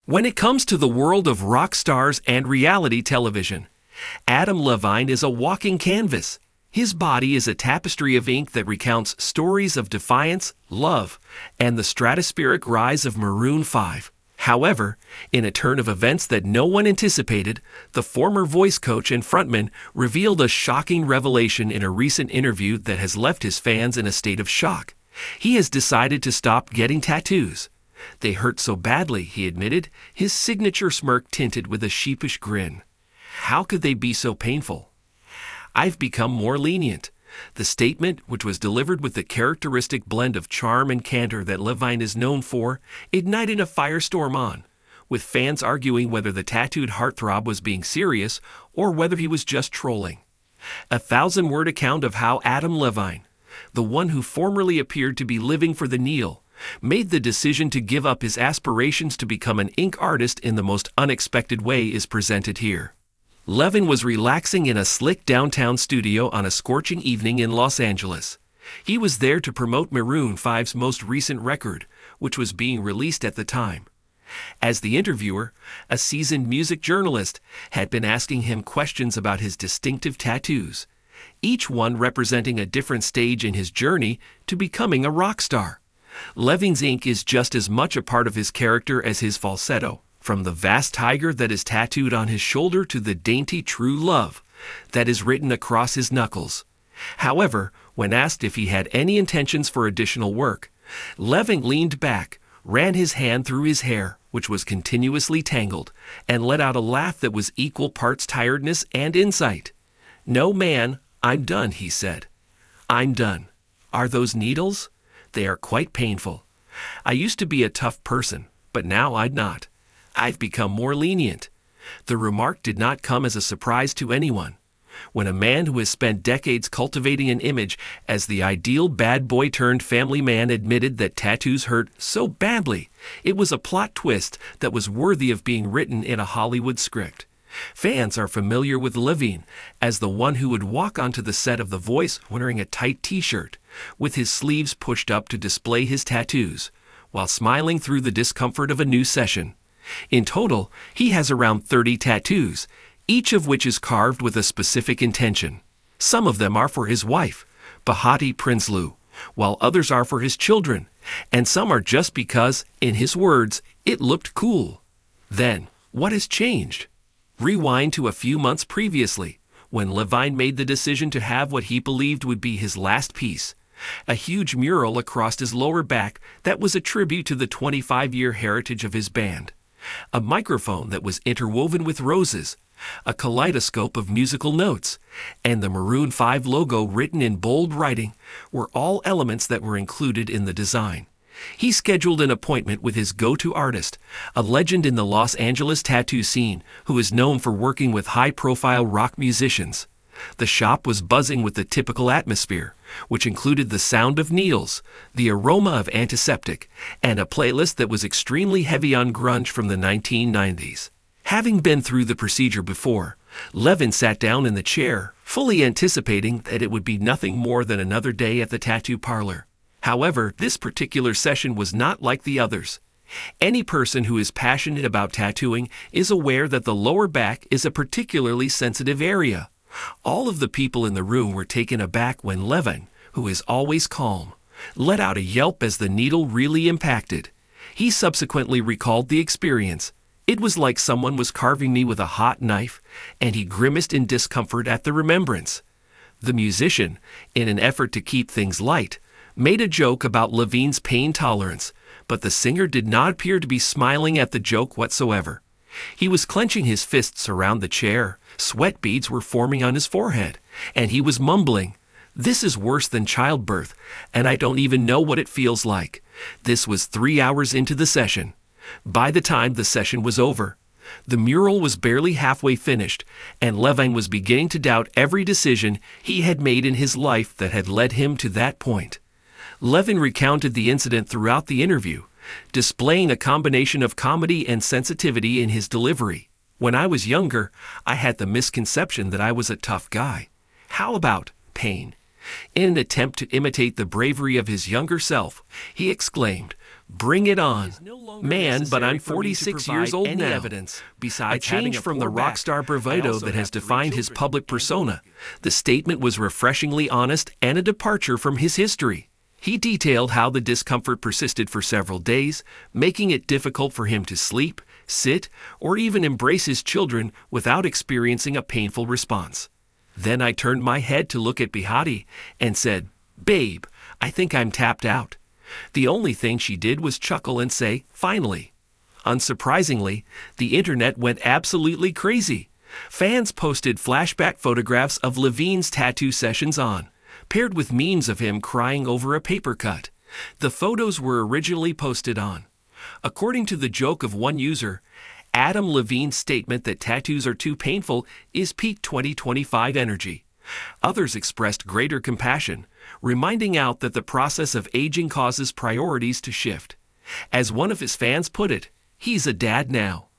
When it comes to the world of rock stars and reality television, Adam Levine is a walking canvas. His body is a tapestry of ink that recounts stories of defiance, love, and the stratospheric rise of Maroon 5. However, in a turn of events that no one anticipated, the former voice coach and frontman revealed a shocking revelation in a recent interview that has left his fans in a state of shock. He has decided to stop getting tattoos. They hurt so badly, he admitted, his signature smirk tinted with a sheepish grin. How could they be so painful? I've become more lenient. The statement, which was delivered with the characteristic blend of charm and candor that Levine is known for, ignited a firestorm on, with fans arguing whether the tattooed heartthrob was being serious or whether he was just trolling. A 1,000-word account of how Adam Levine, the one who formerly appeared to be living for the kneel, made the decision to give up his aspirations to become an ink artist in the most unexpected way is presented here. Levine was relaxing in a slick downtown studio on a scorching evening in Los Angeles. He was there to promote Maroon 5's most recent record, which was being released at the time. As the interviewer, a seasoned music journalist, had been asking him questions about his distinctive tattoos, each one representing a different stage in his journey to becoming a rock star. Levine's ink is just as much a part of his character as his falsetto, from the vast tiger that is tattooed on his shoulder to the dainty true love that is written across his knuckles. However, when asked if he had any intentions for additional work, Levine leaned back, ran his hand through his hair, which was continuously tangled, and let out a laugh that was equal parts tiredness and insight. "No, man, I'm done," he said. "I'm done. Are those needles? They are quite painful. I used to be a tough person, but now I'm not. I've become more lenient." The remark did not come as a surprise to anyone. When a man who has spent decades cultivating an image as the ideal bad boy turned family man admitted that tattoos hurt so badly, it was a plot twist that was worthy of being written in a Hollywood script. Fans are familiar with Levine as the one who would walk onto the set of The Voice wearing a tight t-shirt, with his sleeves pushed up to display his tattoos, while smiling through the discomfort of a new session. In total, he has around 30 tattoos, each of which is carved with a specific intention. Some of them are for his wife, Bahati Prinsloo, while others are for his children, and some are just because, in his words, it looked cool. Then, what has changed? Rewind to a few months previously, when Levine made the decision to have what he believed would be his last piece, a huge mural across his lower back that was a tribute to the 25-year heritage of his band. A microphone that was interwoven with roses, a kaleidoscope of musical notes, and the Maroon 5 logo written in bold writing were all elements that were included in the design. He scheduled an appointment with his go-to artist, a legend in the Los Angeles tattoo scene who is known for working with high-profile rock musicians. The shop was buzzing with the typical atmosphere, which included the sound of needles, the aroma of antiseptic, and a playlist that was extremely heavy on grunge from the 1990s. Having been through the procedure before, Levine sat down in the chair, fully anticipating that it would be nothing more than another day at the tattoo parlor. However, this particular session was not like the others. Any person who is passionate about tattooing is aware that the lower back is a particularly sensitive area. All of the people in the room were taken aback when Levine, who is always calm, let out a yelp as the needle really impacted. He subsequently recalled the experience. "It was like someone was carving me with a hot knife," and he grimaced in discomfort at the remembrance. The musician, in an effort to keep things light, made a joke about Levine's pain tolerance, but the singer did not appear to be smiling at the joke whatsoever. He was clenching his fists around the chair, sweat beads were forming on his forehead, and he was mumbling, "This is worse than childbirth, and I don't even know what it feels like." This was 3 hours into the session. By the time the session was over, the mural was barely halfway finished, and Levine was beginning to doubt every decision he had made in his life that had led him to that point. Levine recounted the incident throughout the interview, displaying a combination of comedy and sensitivity in his delivery. "When I was younger, I had the misconception that I was a tough guy. How about pain?" In an attempt to imitate the bravery of his younger self, he exclaimed, Bring it on. Man, but I'm 46 years old now. A change from the rock star bravado that has defined his public persona. The statement was refreshingly honest and a departure from his history. He detailed how the discomfort persisted for several days, making it difficult for him to sleep, sit, or even embrace his children without experiencing a painful response. Then I turned my head to look at Behati and said, "Babe, I think I'm tapped out." The only thing she did was chuckle and say, "Finally." Unsurprisingly, the internet went absolutely crazy. Fans posted flashback photographs of Levine's tattoo sessions paired with memes of him crying over a paper cut. The photos were originally posted on. According to the joke of one user, Adam Levine's statement that tattoos are too painful is peak 2025 energy. Others expressed greater compassion, reminding out that the process of aging causes priorities to shift. As one of his fans put it, "He's a dad now.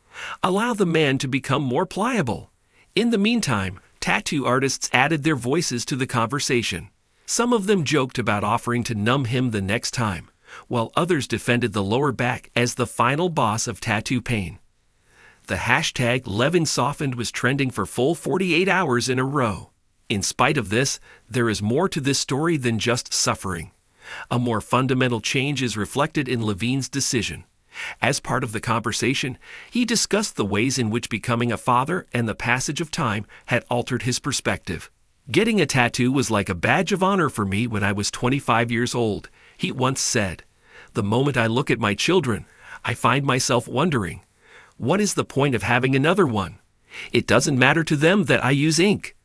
Allow the man to become more pliable." In the meantime, tattoo artists added their voices to the conversation. Some of them joked about offering to numb him the next time, while others defended the lower back as the final boss of tattoo pain. The hashtag Levine softened was trending for full 48 hours in a row. In spite of this, there is more to this story than just suffering. A more fundamental change is reflected in Levine's decision. As part of the conversation, he discussed the ways in which becoming a father and the passage of time had altered his perspective. "Getting a tattoo was like a badge of honor for me when I was 25 years old," he once said. "The moment I look at my children, I find myself wondering, what is the point of having another one? It doesn't matter to them that I use ink.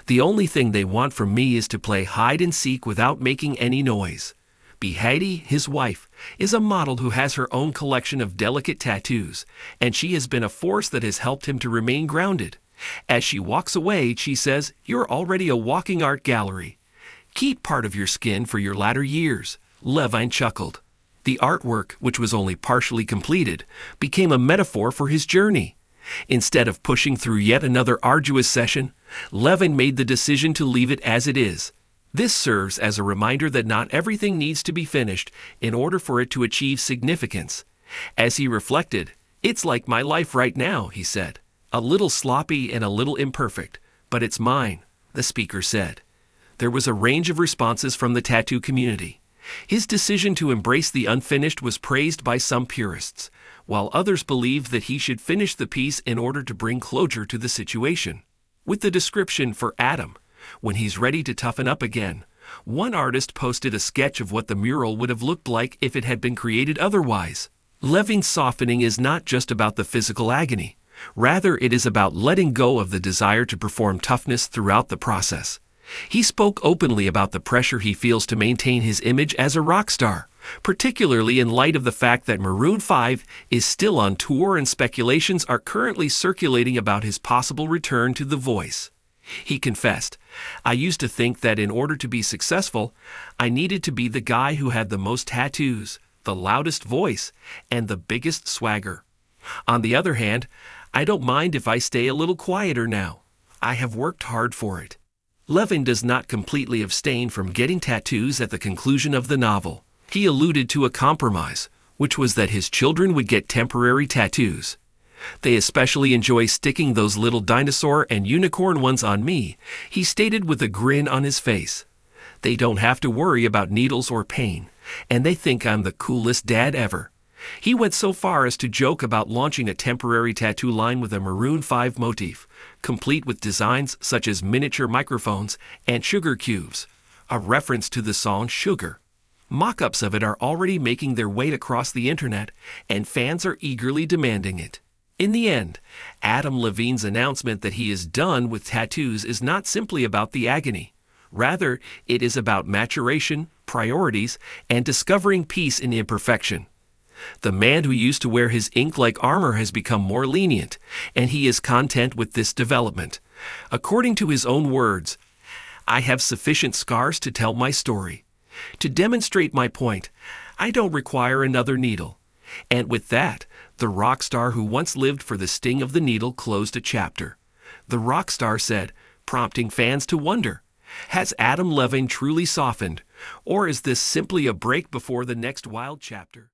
The only thing they want from me is to play hide and seek without making any noise." Behati, his wife, is a model who has her own collection of delicate tattoos, and she has been a force that has helped him to remain grounded. As she walks away, she says, "You're already a walking art gallery. Keep part of your skin for your latter years." Levine chuckled. The artwork, which was only partially completed, became a metaphor for his journey. Instead of pushing through yet another arduous session, Levine made the decision to leave it as it is. This serves as a reminder that not everything needs to be finished in order for it to achieve significance. As he reflected, "It's like my life right now," he said. "A little sloppy and a little imperfect, but it's mine," the speaker said. There was a range of responses from the tattoo community. His decision to embrace the unfinished was praised by some purists, while others believed that he should finish the piece in order to bring closure to the situation. With the description for Adam, when he's ready to toughen up again, one artist posted a sketch of what the mural would have looked like if it had been created otherwise. Levine's softening is not just about the physical agony. Rather, it is about letting go of the desire to perform toughness throughout the process. He spoke openly about the pressure he feels to maintain his image as a rock star, particularly in light of the fact that Maroon 5 is still on tour and speculations are currently circulating about his possible return to The Voice. He confessed, "I used to think that in order to be successful, I needed to be the guy who had the most tattoos, the loudest voice, and the biggest swagger. On the other hand, I don't mind if I stay a little quieter now. I have worked hard for it." Levine does not completely abstain from getting tattoos at the conclusion of the novel. He alluded to a compromise, which was that his children would get temporary tattoos. "They especially enjoy sticking those little dinosaur and unicorn ones on me," he stated with a grin on his face. "They don't have to worry about needles or pain, and they think I'm the coolest dad ever." He went so far as to joke about launching a temporary tattoo line with a Maroon 5 motif, complete with designs such as miniature microphones and sugar cubes, a reference to the song Sugar. Mock-ups of it are already making their way across the internet, and fans are eagerly demanding it. In the end, Adam Levine's announcement that he is done with tattoos is not simply about the agony. Rather, it is about maturation, priorities, and discovering peace in imperfection. The man who used to wear his ink-like armor has become more lenient, and he is content with this development. According to his own words, "I have sufficient scars to tell my story. To demonstrate my point, I don't require another needle." And with that, the rock star who once lived for the sting of the needle closed a chapter. The rock star said, prompting fans to wonder, has Adam Levine truly softened, or is this simply a break before the next wild chapter?